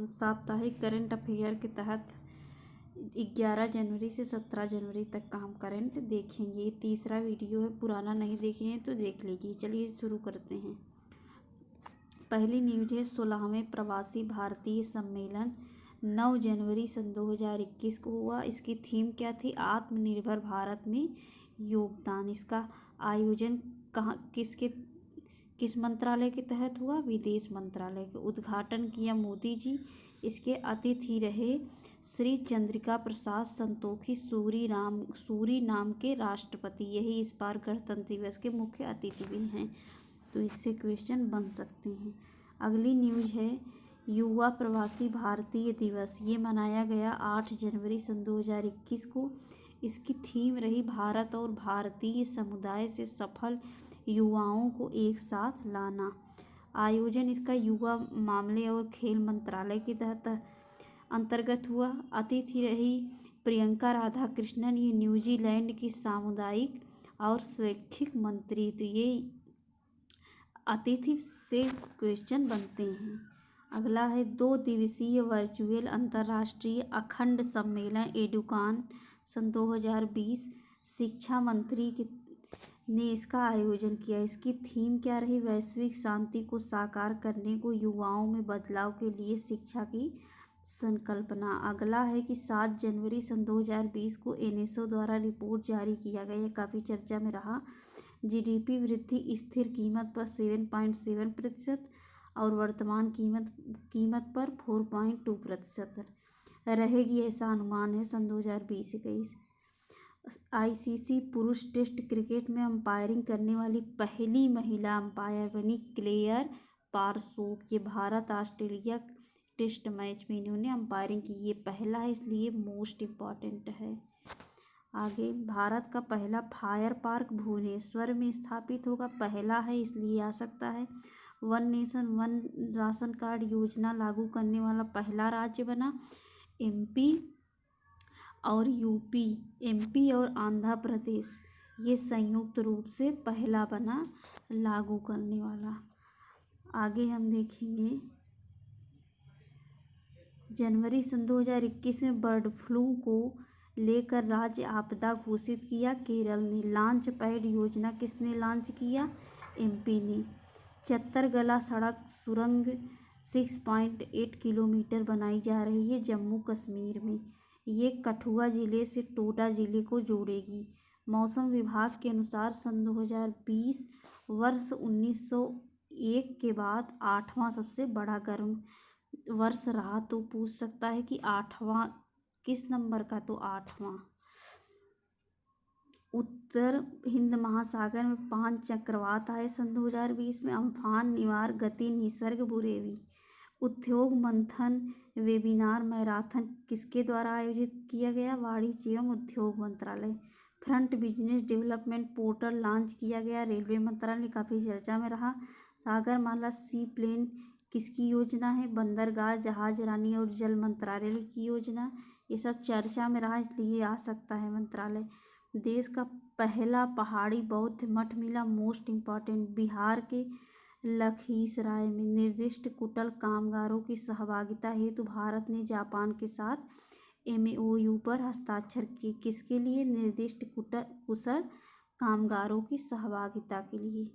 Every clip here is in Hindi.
साप्ताहिक करंट अफेयर के तहत 11 जनवरी से 17 जनवरी तक का हम करंट देखेंगे। ये तीसरा वीडियो है, पुराना नहीं देखे हैं तो देख लीजिए। चलिए शुरू करते हैं। पहली न्यूज है 16वें प्रवासी भारतीय सम्मेलन 9 जनवरी सन 2021 को हुआ। इसकी थीम क्या थी? आत्मनिर्भर भारत में योगदान। इसका आयोजन किस मंत्रालय के तहत हुआ? विदेश मंत्रालय के। उद्घाटन किया मोदी जी। इसके अतिथि रहे श्री चंद्रिका प्रसाद संतोखी सूरीनाम के राष्ट्रपति। यही इस बार गणतंत्र दिवस के मुख्य अतिथि भी हैं, तो इससे क्वेश्चन बन सकते हैं। अगली न्यूज है युवा प्रवासी भारतीय दिवस। ये मनाया गया 8 जनवरी सन 2021 को। इसकी थीम रही भारत और भारतीय समुदाय से सफल युवाओं को एक साथ लाना। आयोजन इसका युवा मामले और खेल मंत्रालय के तहत अंतर्गत हुआ। अतिथि रही प्रियंका राधाकृष्णन, ये न्यूजीलैंड की सामुदायिक और स्वैच्छिक मंत्री। तो ये अतिथि से क्वेश्चन बनते हैं। अगला है 2 दिवसीय वर्चुअल अंतर्राष्ट्रीय अखंड सम्मेलन एडुकॉन सन 2020। शिक्षा मंत्री ने इसका आयोजन किया। इसकी थीम क्या रही? वैश्विक शांति को साकार करने को युवाओं में बदलाव के लिए शिक्षा की संकल्पना। अगला है कि 7 जनवरी सन 2020 को एनएसओ द्वारा रिपोर्ट जारी किया गया, काफ़ी चर्चा में रहा। जीडीपी वृद्धि स्थिर कीमत पर 7.7% और वर्तमान कीमत पर 4.2% रहेगी, ऐसा अनुमान है सन 2020-21। आईसीसी पुरुष टेस्ट क्रिकेट में अंपायरिंग करने वाली पहली महिला अंपायर बनी क्लेयर पारसोक। ये भारत ऑस्ट्रेलिया टेस्ट मैच में इन्होंने अंपायरिंग की। ये पहला है, इसलिए मोस्ट इम्पॉर्टेंट है। आगे, भारत का पहला फायर पार्क भुवनेश्वर में स्थापित होगा। पहला है इसलिए आ सकता है। One nation one ration card योजना लागू करने वाला पहला राज्य बना एमपी और यूपी। एमपी और आंध्र प्रदेश ये संयुक्त रूप से पहला बना लागू करने वाला। आगे हम देखेंगे जनवरी सन 2021 में बर्ड फ्लू को लेकर राज्य आपदा घोषित किया केरल ने। लॉन्च पैड योजना किसने लॉन्च किया? एमपी ने। चत्तरगला सड़क सुरंग 6.8 किलोमीटर बनाई जा रही है जम्मू कश्मीर में। ये कठुआ जिले से टोडा जिले को जोड़ेगी। मौसम विभाग के अनुसार सन 2020 वर्ष 1901 के बाद 8वां सबसे बड़ा गर्म वर्ष रहा। तो पूछ सकता है कि 8वां किस नंबर का? तो 8वां। उत्तर हिंद महासागर में 5 चक्रवात आए सन 2020 में। अम्फान निवार गति निसर्ग बुरेवी। उद्योग मंथन वेबिनार मैराथन किसके द्वारा आयोजित किया गया? वाणिज्य एवं उद्योग मंत्रालय। Front business development portal launch किया गया रेलवे मंत्रालय, काफ़ी चर्चा में रहा। सागरमाला सी प्लेन किसकी योजना है? बंदरगाह जहाजरानी और जल मंत्रालय की योजना। ये सब चर्चा में रहा, इसलिए आ सकता है मंत्रालय। देश का पहला पहाड़ी बौद्ध मठ मिला, मोस्ट इम्पॉर्टेंट। बिहार के लखीसराय में निर्दिष्ट कुशल कामगारों की सहभागिता हेतु भारत ने जापान के साथ एमओयू पर हस्ताक्षर किए। किसके लिए? निर्दिष्ट कुशल कामगारों की सहभागिता के लिए।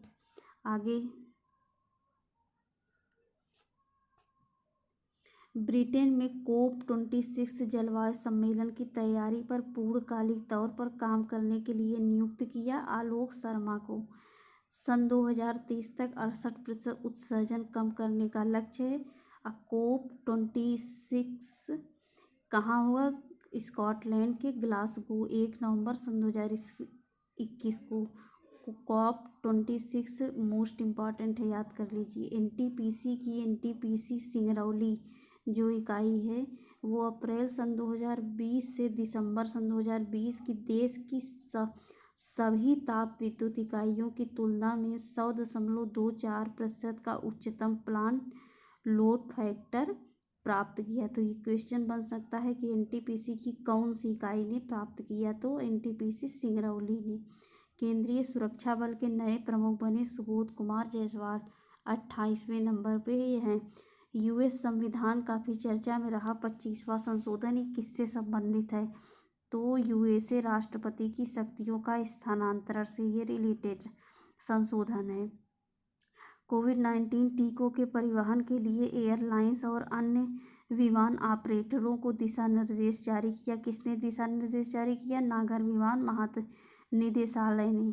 आगे, ब्रिटेन में COP26 जलवायु सम्मेलन की तैयारी पर पूर्णकालिक तौर पर काम करने के लिए नियुक्त किया आलोक शर्मा को। सन 2030 तक 68% उत्सर्जन कम करने का लक्ष्य है। COP26 कहाँ हुआ? स्कॉटलैंड के ग्लासगो, 1 नवंबर सन 2021 को। COP26 मोस्ट इम्पॉर्टेंट है, याद कर लीजिए। एनटीपीसी सिंगरौली जो इकाई है वो अप्रैल सन 2020 से दिसंबर सन 2020 की देश की सभी ताप विद्युत इकाइयों की तुलना में 100.24% का उच्चतम प्लांट लोड फैक्टर प्राप्त किया। तो ये क्वेश्चन बन सकता है कि एनटीपीसी की कौन सी इकाई ने प्राप्त किया? तो एनटीपीसी सिंगरौली ने। केंद्रीय सुरक्षा बल के नए प्रमुख बने सुबोध कुमार जायसवाल, 28वें नंबर पे ये हैं। यूएस संविधान काफ़ी चर्चा में रहा। 25वां संशोधन ये किससे संबंधित है? तो यूएसए राष्ट्रपति की शक्तियों का स्थानांतरण से ये रिलेटेड संशोधन है। कोविड-19 टीकों के परिवहन के लिए एयरलाइंस और अन्य विमान ऑपरेटरों को दिशा निर्देश जारी किया। किसने दिशा निर्देश जारी किया? नागर विमान महानिदेशालय ने।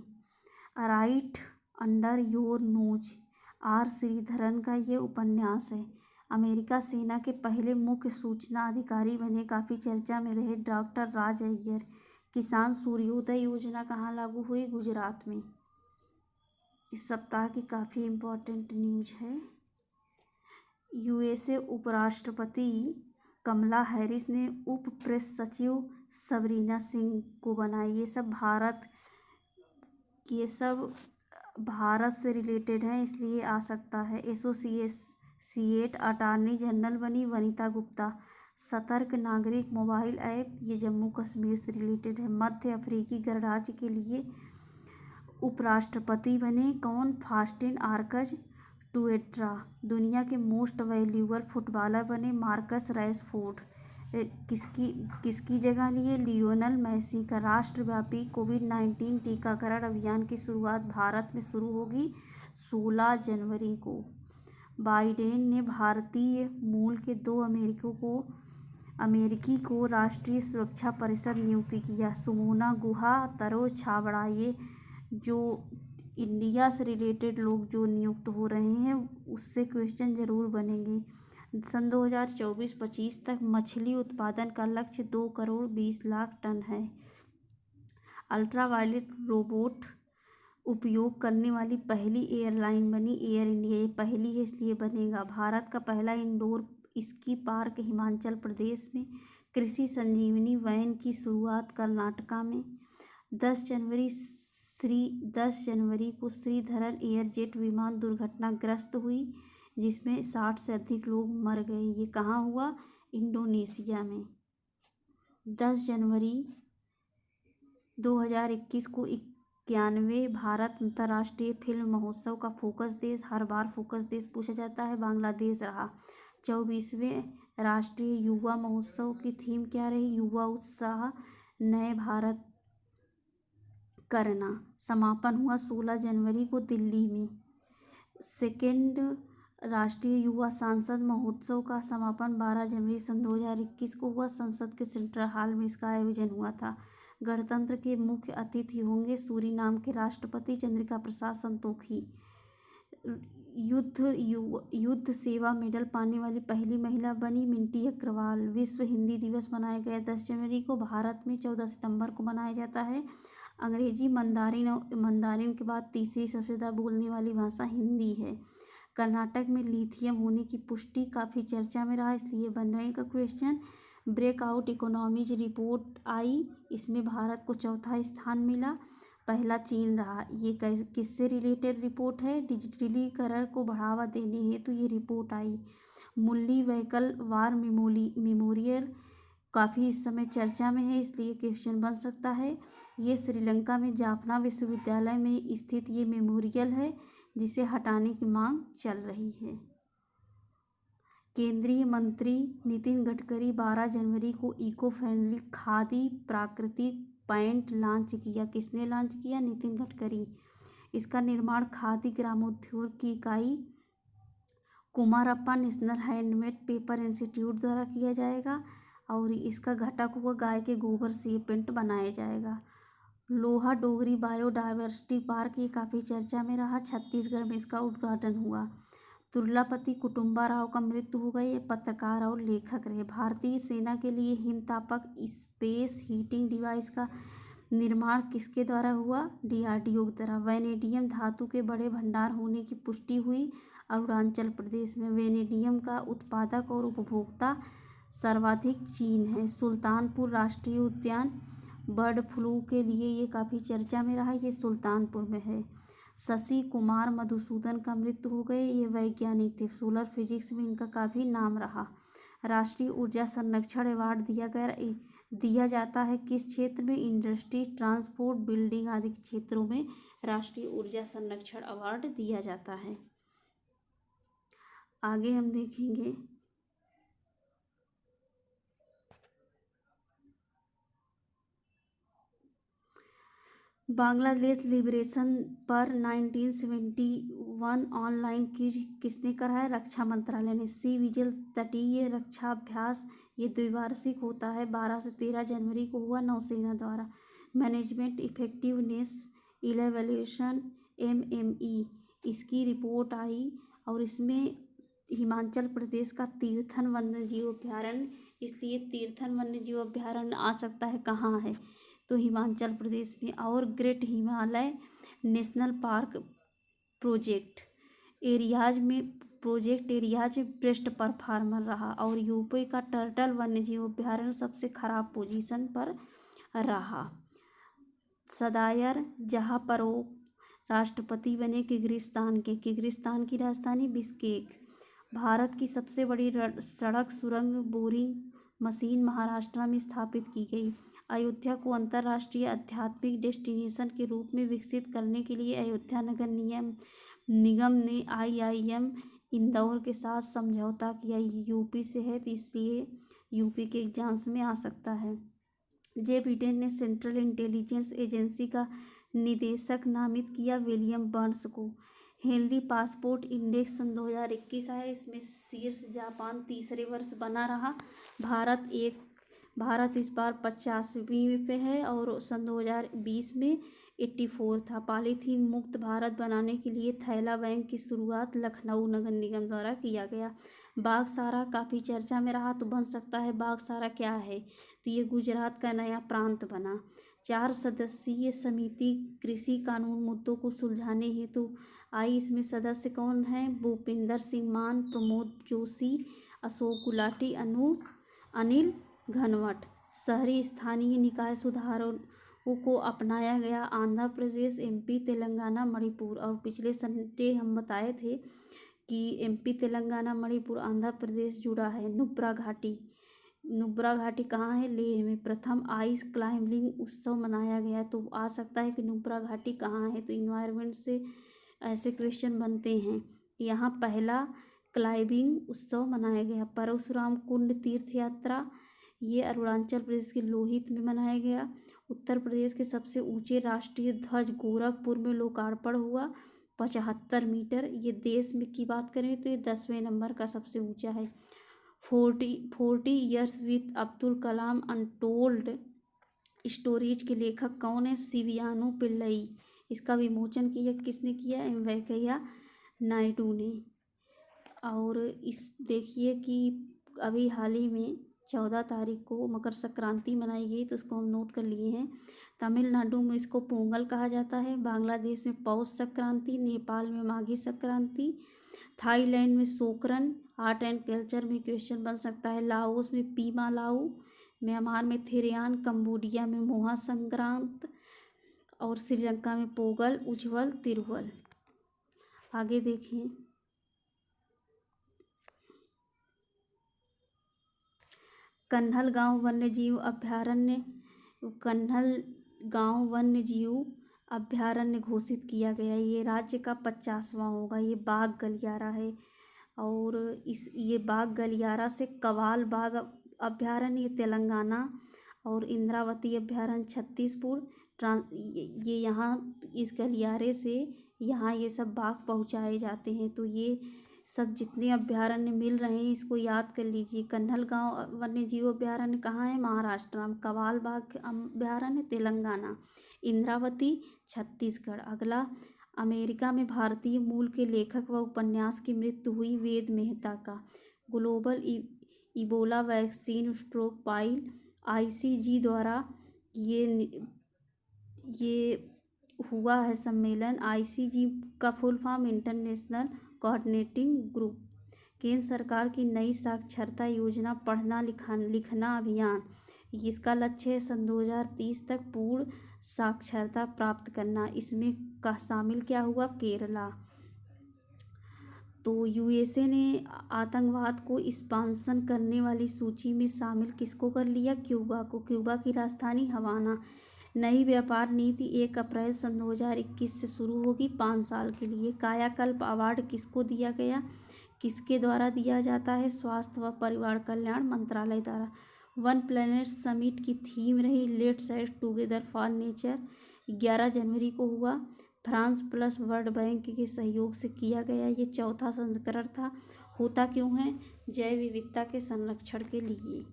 Right under your nose, R Sreedharan का ये उपन्यास है। अमेरिका सेना के पहले मुख्य सूचना अधिकारी बने, काफ़ी चर्चा में रहे, डॉक्टर राज अय्यर। किसान सूर्योदय योजना कहाँ लागू हुई? गुजरात में। इस सप्ताह की काफ़ी इम्पोर्टेंट न्यूज है। यूएसए उपराष्ट्रपति कमला हैरिस ने उप प्रेस सचिव सबरीना सिंह को बनाई। ये सब भारत से रिलेटेड हैं, इसलिए आ सकता है। एसोसिएट अटॉर्नी जनरल बनी वनिता गुप्ता। सतर्क नागरिक मोबाइल ऐप, ये जम्मू कश्मीर से रिलेटेड है। मध्य अफ्रीकी गणराज्य के लिए उपराष्ट्रपति बने कौन? फास्टिन आर्कज टुएट्रा। दुनिया के मोस्ट वैल्यूएबल फुटबॉलर बने मार्कस रैशफोर्ड। किसकी जगह लिए? लियोनेल मेसी का। राष्ट्रव्यापी कोविड-19 टीकाकरण अभियान की शुरुआत भारत में शुरू होगी 16 जनवरी को। बाइडेन ने भारतीय मूल के 2 अमेरिकी को राष्ट्रीय सुरक्षा परिषद नियुक्त किया। सुमोना गुहा, तरोड़ छाबड़ा, ये जो इंडिया से रिलेटेड लोग जो नियुक्त हो रहे हैं उससे क्वेश्चन जरूर बनेंगे। सन 2024-25 तक मछली उत्पादन का लक्ष्य 2 करोड़ 20 लाख टन है। अल्ट्रावायलेट रोबोट उपयोग करने वाली पहली एयरलाइन बनी एयर इंडिया। ये पहली है इसलिए बनेगा। भारत का पहला indoor ski park Himachal Pradesh में। कृषि संजीवनी वैन की शुरुआत कर्नाटका में। 10 जनवरी को श्रीधरन एयरजेट विमान दुर्घटनाग्रस्त हुई, जिसमें 60 से अधिक लोग मर गए। ये कहाँ हुआ? इंडोनेशिया में। 10 जनवरी 2021 को 91वें भारत अंतर्राष्ट्रीय फिल्म महोत्सव का फोकस देश, हर बार फोकस देश पूछा जाता है, बांग्लादेश रहा। 24वें राष्ट्रीय युवा महोत्सव की थीम क्या रही? युवा उत्साह, नए भारत करना। समापन हुआ 16 जनवरी को दिल्ली में। सेकेंड राष्ट्रीय युवा सांसद महोत्सव का समापन 12 जनवरी सन 2021 को हुआ। संसद के सेंट्रल हॉल में इसका आयोजन हुआ था। गणतंत्र के मुख्य अतिथि होंगे सूरीनाम के राष्ट्रपति चंद्रिका प्रसाद संतोखी। युद्ध सेवा मेडल पाने वाली पहली महिला बनी मिंटी अग्रवाल। विश्व हिंदी दिवस मनाया गया 10 जनवरी को। भारत में 14 सितंबर को मनाया जाता है। अंग्रेजी मंदारिन के बाद तीसरी सबसे ज़्यादा बोलने वाली भाषा हिंदी है। कर्नाटक में लिथियम होने की पुष्टि काफ़ी चर्चा में रहा, इसलिए बन रहेगा क्वेश्चन। ब्रेकआउट इकोनॉमीज रिपोर्ट आई, इसमें भारत को 4था स्थान मिला, पहला चीन रहा। ये किससे रिलेटेड रिपोर्ट है? डिजिटलीकरण को बढ़ावा देने हेतु ये रिपोर्ट आई। मुल्ली व्हीकल वार मेमोरियल काफ़ी इस समय चर्चा में है, इसलिए क्वेश्चन बन सकता है। ये श्रीलंका में जाफना विश्वविद्यालय में स्थित ये मेमोरियल है, जिसे हटाने की मांग चल रही है। केंद्रीय मंत्री नितिन गडकरी 12 जनवरी को इको फ्रेंडली खादी प्राकृतिक पैंट लॉन्च किया। किसने लॉन्च किया? नितिन गडकरी। इसका निर्माण खादी ग्रामोद्योग की इकाई Kumarappa national handmade paper institute द्वारा किया जाएगा और इसका घटक हुआ गाय के गोबर से ये पेंट बनाया जाएगा। लोहा डोगरी बायोडायवर्सिटी पार्क ये काफ़ी चर्चा में रहा, छत्तीसगढ़ में इसका उद्घाटन हुआ। तुर्लापति कुटुम्बा राव का मृत्यु हो गई। ये पत्रकार और लेखक रहे। भारतीय सेना के लिए हिमतापक स्पेस हीटिंग डिवाइस का निर्माण किसके द्वारा हुआ? DRDO द्वारा। वैनेडियम धातु के बड़े भंडार होने की पुष्टि हुई अरुणाचल प्रदेश में। वैनेडियम का उत्पादक और उपभोक्ता सर्वाधिक चीन है। सुल्तानपुर राष्ट्रीय उद्यान बर्ड फ्लू के लिए ये काफ़ी चर्चा में रहा, ये सुल्तानपुर में है। शशि कुमार मधुसूदन का मृत्यु हो गए। ये वैज्ञानिक थे, सोलर फिजिक्स में इनका काफ़ी नाम रहा। राष्ट्रीय ऊर्जा संरक्षण अवार्ड दिया जाता है किस क्षेत्र में? इंडस्ट्री, ट्रांसपोर्ट, बिल्डिंग आदि क्षेत्रों में राष्ट्रीय ऊर्जा संरक्षण अवार्ड दिया जाता है। आगे हम देखेंगे बांग्लादेश लिबरेशन पर 1971 ऑनलाइन क्विज किसने कराया? रक्षा मंत्रालय ने। सी विजिल तटीय रक्षा अभ्यास ये द्विवार्षिक होता है, 12 से 13 जनवरी को हुआ, नौसेना द्वारा। मैनेजमेंट इफेक्टिवनेस इवैल्यूएशन MME इसकी रिपोर्ट आई और इसमें हिमाचल प्रदेश का तीर्थन वन्यजीव अभ्यारण्य, इसलिए तीर्थन वन्यजीव अभ्यारण्य आ सकता है कहाँ है तो हिमाचल प्रदेश में। और great Himalaya national park project areas में बेस्ट परफॉर्मर रहा। और यूपी का टर्टल वन्यजीव अभ्यारण्य सबसे खराब पोजीशन पर रहा। सदायर जहापरोव राष्ट्रपति बने किर्गिस्तान की राजधानी बिश्केक। भारत की सबसे बड़ी सड़क सुरंग बोरिंग मशीन महाराष्ट्र में स्थापित की गई। अयोध्या को अंतर्राष्ट्रीय आध्यात्मिक डेस्टिनेशन के रूप में विकसित करने के लिए अयोध्या नगर निगम ने IIM इंदौर के साथ समझौता किया। यूपी से है तो इसलिए यूपी के एग्जाम्स में आ सकता है। जे बिडेन ने सेंट्रल इंटेलिजेंस एजेंसी का निदेशक नामित किया विलियम बर्न्स को। हेनरी पासपोर्ट इंडेक्स सन 2021 है, इसमें शीर्ष जापान तीसरे वर्ष बना रहा। भारत इस बार 85वीं पे है और सन 2020 में 84 था। पॉलीथीन मुक्त भारत बनाने के लिए थैला बैंक की शुरुआत लखनऊ नगर निगम द्वारा किया गया। बागसारा काफ़ी चर्चा में रहा तो बन सकता है बागसारा क्या है तो ये गुजरात का नया प्रांत बना। 4 सदस्यीय समिति कृषि कानून मुद्दों को सुलझाने हेतु आई। इसमें सदस्य कौन हैं? भूपिंदर सिंह मान, प्रमोद जोशी, अशोक गुलाटी, अनिल घनवट। शहरी स्थानीय निकाय सुधारों को अपनाया गया। आंध्र प्रदेश, MP, तेलंगाना, मणिपुर। और पिछले संडे हम बताए थे कि MP, तेलंगाना, मणिपुर, आंध्र प्रदेश जुड़ा है। नुब्रा घाटी कहाँ है? लेह में। प्रथम आइस क्लाइंबिंग उत्सव मनाया गया तो आ सकता है कि नुब्रा घाटी कहाँ है तो इन्वायरमेंट से ऐसे क्वेश्चन बनते हैं। यहाँ पहला क्लाइंबिंग उत्सव मनाया गया। परशुराम कुंड तीर्थ यात्रा ये अरुणाचल प्रदेश के लोहित में मनाया गया। उत्तर प्रदेश के सबसे ऊंचे राष्ट्रीय ध्वज गोरखपुर में लोकार्पण हुआ 75 मीटर। ये देश में की बात करें तो ये 10वें नंबर का सबसे ऊंचा है। 40 years with Abdul Kalam untold stories के लेखक कौन है? सिवियानो पिल्लई। इसका विमोचन किसने किया? एम वेंकैया नायडू ने। और इस देखिए कि अभी हाल ही में 14 तारीख को मकर संक्रांति मनाई गई तो उसको हम नोट कर लिए हैं। तमिलनाडु में इसको पोंगल कहा जाता है। बांग्लादेश में पौष संक्रांति, नेपाल में माघी संक्रांति, थाईलैंड में सोकरन। आर्ट एंड कल्चर में क्वेश्चन बन सकता है। लाओस में पीमा लाऊ, म्यांमार में थिरयान, कंबोडिया में मोहा संक्रांत और श्रीलंका में पोगल उज्ज्वल तिरुवल। आगे देखें कन्हलगांव वन्यजीव अभ्यारण्य घोषित किया गया। ये राज्य का 50वां होगा। ये बाघ गलियारा है और ये बाघ गलियारा से कवाल बाघ अभ्यारण्य तेलंगाना और इंद्रावती अभ्यारण्य छत्तीसपुर। ये यहाँ इस गलियारे से यहाँ ये सब बाघ पहुँचाए जाते हैं। तो ये सब जितने अभ्यारण्य मिल रहे हैं इसको याद कर लीजिए। कन्हलगांव वन्यजीव अभ्यारण्य कहाँ है? महाराष्ट्र में। कवाल बाघ अभ्यारण्य तेलंगाना, इंद्रावती छत्तीसगढ़। अगला, अमेरिका में भारतीय मूल के लेखक व उपन्यास की मृत्यु हुई वेद मेहता का। Global Ebola vaccine stock pile ICG द्वारा ये हुआ है सम्मेलन। ICG का full form international coordinating group. केंद्र सरकार की नई साक्षरता योजना पढ़ना लिखना अभियान, इसका लक्ष्य है सन 2030 तक पूर्ण साक्षरता प्राप्त करना। इसमें का शामिल क्या हुआ? केरला। तो USA ने आतंकवाद को स्पॉन्सर करने वाली सूची में शामिल किसको कर लिया? क्यूबा को। क्यूबा की राजधानी हवाना। नई व्यापार नीति 1 अप्रैल सन 2021 से शुरू होगी 5 साल के लिए। कायाकल्प अवार्ड किसको दिया गया? किसके द्वारा दिया जाता है? स्वास्थ्य व परिवार कल्याण मंत्रालय द्वारा। वन प्लैनेट समिट की थीम रही let's act together for nature, 11 जनवरी को हुआ। फ्रांस प्लस वर्ल्ड बैंक के सहयोग से किया गया, ये चौथा संस्करण था। होता क्यों है? जैव विविधता के संरक्षण के लिए।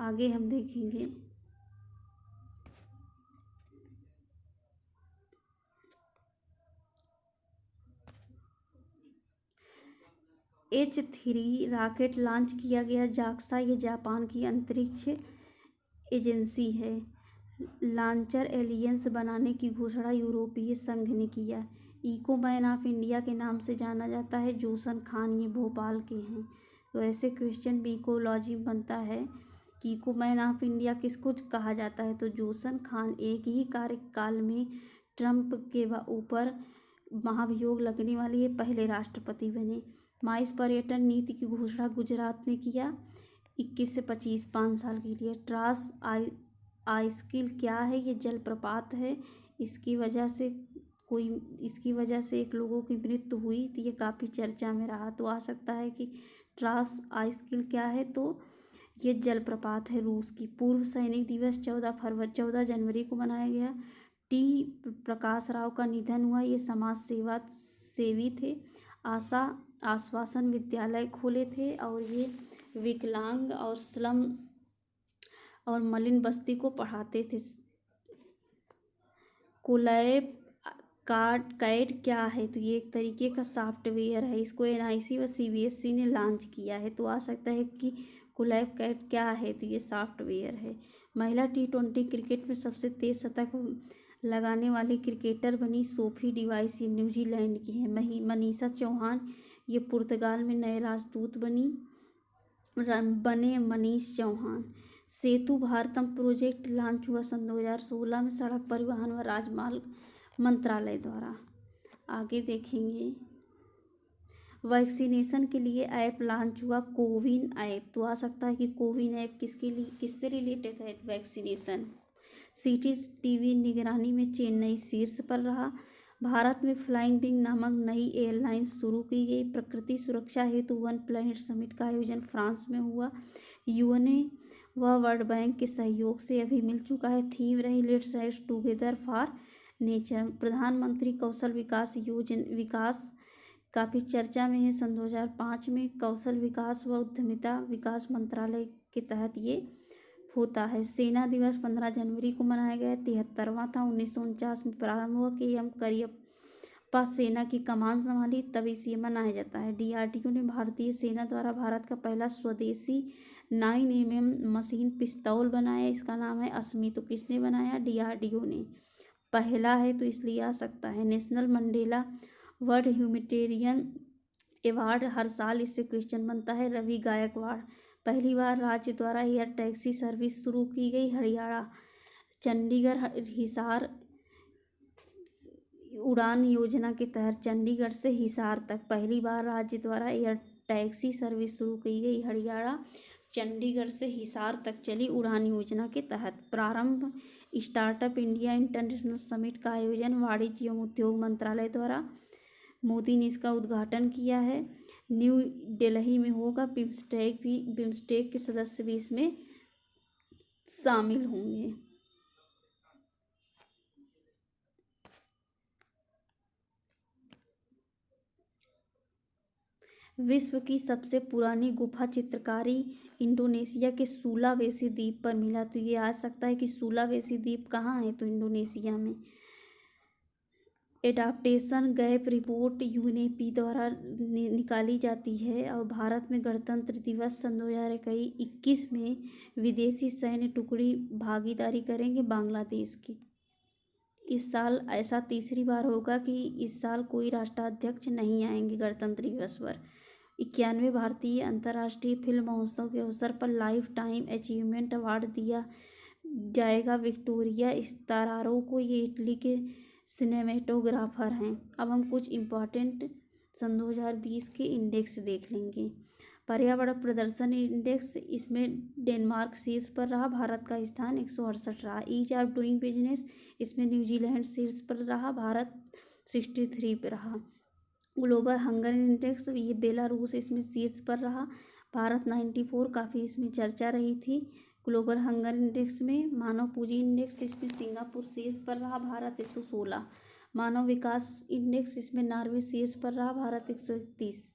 आगे हम देखेंगे H3 रॉकेट लॉन्च किया गया। जाक्सा ये जापान की अंतरिक्ष एजेंसी है। लॉन्चर एलियंस बनाने की घोषणा यूरोपीय संघ ने किया। इको मैन ऑफ इंडिया के नाम से जाना जाता है जोसन खान, ये भोपाल के हैं। तो ऐसे क्वेश्चन भी इकोलॉजी में बनता है कि इको मैन ऑफ इंडिया किसको कहा जाता है? तो जोसन खान एक ही कार्यकाल में ट्रंप के ऊपर महाभियोग लगने वाले ये पहले राष्ट्रपति बने। माइस पर्यटन नीति की घोषणा गुजरात ने किया 21 से 25 5 साल के लिए। ट्रास आइस्किल क्या है? ये जलप्रपात है। इसकी वजह से एक लोगों की मृत्यु हुई, तो ये काफ़ी चर्चा में रहा। तो आ सकता है कि ट्रास आइस्किल क्या है? तो ये जलप्रपात है रूस की। पूर्व सैनिक दिवस 14 जनवरी को मनाया गया। टी प्रकाश राव का निधन हुआ, ये समाज सेवी थे। आशा आश्वासन विद्यालय खोले थे और ये विकलांग और स्लम और मलिन बस्ती को पढ़ाते थे। कोलैब कैड क्या है? तो ये एक तरीके का सॉफ्टवेयर है। इसको NIC व CBSE ने लॉन्च किया है। तो आ सकता है कि कोलैब कैड क्या है? तो ये सॉफ्टवेयर है। महिला T20 क्रिकेट में सबसे तेज शतक लगाने वाली क्रिकेटर बनी सोफी डिवाइस, ये न्यूजीलैंड की है। मनीषा चौहान ये पुर्तगाल में नए राजदूत बने मनीष चौहान। सेतु भारतम प्रोजेक्ट लॉन्च हुआ सन 2016 में सड़क परिवहन व राजमार्ग मंत्रालय द्वारा। आगे देखेंगे वैक्सीनेशन के लिए ऐप लॉन्च हुआ कोविन ऐप। तो आ सकता है कि कोविन ऐप किससे रिलेटेड है? वैक्सीनेशन। CCTV निगरानी में चेन्नई शीर्ष पर रहा। भारत में फ्लाइंग विंग नामक नई एयरलाइंस शुरू की गई। प्रकृति सुरक्षा हेतु वन प्लैनेट समिट का आयोजन फ्रांस में हुआ। UN व वर्ल्ड बैंक के सहयोग से अभी मिल चुका है। थीम रही let's act together for nature. प्रधानमंत्री कौशल विकास काफ़ी चर्चा में है। सन 2005 में कौशल विकास व उद्यमिता विकास मंत्रालय के तहत ये होता है। सेना दिवस 15 जनवरी को मनाया गया। 73वां था। 1949 में प्रारंभ हुआ। KM करियप्पा सेना की कमान संभाली, तभी से मनाया जाता है। DRDO ने भारतीय सेना द्वारा भारत का पहला स्वदेशी 9mm मशीन पिस्तौल बनाया। इसका नाम है अस्मी। तो किसने बनाया? DRDO ने। पहला है तो इसलिए आ सकता है। Nelson Mandela world humanitarian award हर साल इससे क्वेश्चन बनता है। रवि गायकवाड़। पहली बार राज्य द्वारा एयर टैक्सी सर्विस शुरू की गई। हरियाणा। चंडीगढ़ हिसार उड़ान योजना के तहत चंडीगढ़ से हिसार तक पहली बार राज्य द्वारा एयर टैक्सी सर्विस शुरू की गई। हरियाणा। चंडीगढ़ से हिसार तक चली उड़ान योजना के तहत। प्रारंभ स्टार्टअप इंडिया इंटरनेशनल समिट का आयोजन वाणिज्य एवं उद्योग मंत्रालय द्वारा। मोदी ने इसका उद्घाटन किया है। न्यू दिल्ली में होगा। बिम्स्टेक के सदस्य भी इसमें शामिल होंगे। विश्व की सबसे पुरानी गुफा चित्रकारी इंडोनेशिया के सुलावेसी द्वीप पर मिला। तो ये आ सकता है कि सुलावेसी द्वीप कहाँ है? तो इंडोनेशिया में। एडाप्टेशन गैप रिपोर्ट UNEP द्वारा निकाली जाती है। और भारत में गणतंत्र दिवस सन 2021 में विदेशी सैन्य टुकड़ी भागीदारी करेंगे बांग्लादेश की। इस साल ऐसा तीसरी बार होगा कि इस साल कोई राष्ट्राध्यक्ष नहीं आएंगे गणतंत्र दिवस पर। 91 भारतीय अंतर्राष्ट्रीय फिल्म महोत्सव के अवसर पर लाइफ टाइम अचीवमेंट अवार्ड दिया जाएगा विक्टोरिया स्टारारो को। ये इटली के सिनेमेटोग्राफर हैं। अब हम कुछ इम्पॉर्टेंट सन 2020 के इंडेक्स देख लेंगे। पर्यावरण प्रदर्शन इंडेक्स, इसमें डेनमार्क शीर्ष पर रहा। भारत का स्थान 168 रहा। ईज ऑफ डूइंग बिजनेस, इसमें न्यूजीलैंड शीर्ष पर रहा। भारत 63 पर रहा। ग्लोबल हंगर इंडेक्स, ये बेलारूस इसमें शीर्ष पर रहा, भारत 94, काफ़ी इसमें चर्चा रही थी। ग्लोबल हंगर इंडेक्स में मानव पूंजी इंडेक्स, इसमें सिंगापुर शीर्ष पर रहा, भारत 116। मानव विकास इंडेक्स, इसमें नॉर्वे शीर्ष पर रहा, भारत 131।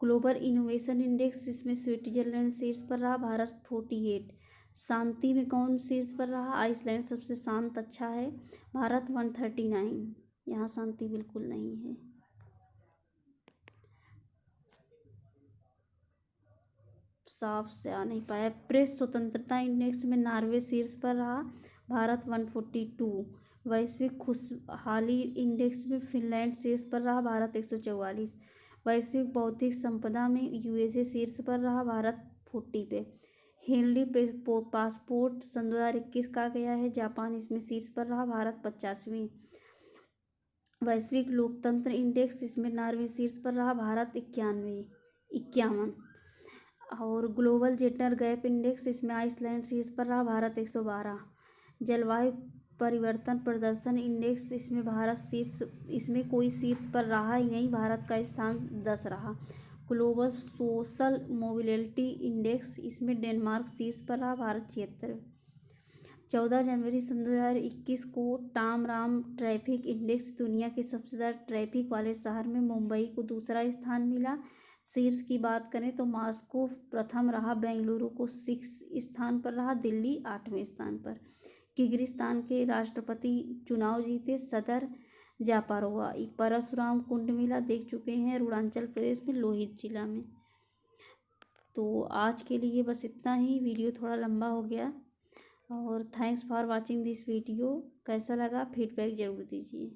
ग्लोबल इनोवेशन इंडेक्स, इसमें स्विट्जरलैंड शीर्ष पर रहा, भारत 48। शांति में कौन शीर्ष पर रहा? आइसलैंड सबसे शांत अच्छा है, भारत 139। यहाँ शांति बिल्कुल नहीं है। साफ से आ नहीं पाया। प्रेस स्वतंत्रता इंडेक्स में नॉर्वे शीर्ष पर रहा, भारत 142। वैश्विक खुशहाली इंडेक्स में फिनलैंड शीर्ष पर रहा, भारत 144। वैश्विक बौद्धिक संपदा में यूएसए शीर्ष पर रहा, भारत 40 पे। हेनली पासपोर्ट सन 2021 का गया है, जापान इसमें शीर्ष पर रहा, भारत 50वीं। वैश्विक लोकतंत्र इंडेक्स, इसमें नॉर्वे शीर्ष पर रहा, भारत 51। और ग्लोबल जेंडर गैप इंडेक्स, इसमें आइसलैंड शीर्ष पर रहा, भारत 112। जलवायु परिवर्तन प्रदर्शन इंडेक्स, इसमें भारत शीर्ष, इसमें कोई शीर्ष पर रहा ही नहीं, भारत का स्थान 10 रहा। ग्लोबल सोशल मोबिलिटी इंडेक्स, इसमें डेनमार्क शीर्ष पर रहा, भारत 76। 14 जनवरी सन 2021 को टाम राम ट्रैफिक इंडेक्स, दुनिया के सबसे ज़्यादा ट्रैफिक वाले शहर में मुंबई को दूसरा स्थान मिला। शीर्ष की बात करें तो मॉस्को प्रथम रहा, बेंगलुरु को 6 स्थान पर रहा, दिल्ली 8वें स्थान पर। किर्गिस्तान के राष्ट्रपति चुनाव जीते सदर जापारोवा। परशुराम कुंड मेला देख चुके हैं, अरुणाचल प्रदेश में लोहित जिला में। तो आज के लिए बस इतना ही, वीडियो थोड़ा लंबा हो गया। और thanks for watching this video. कैसा लगा फीडबैक ज़रूर दीजिए।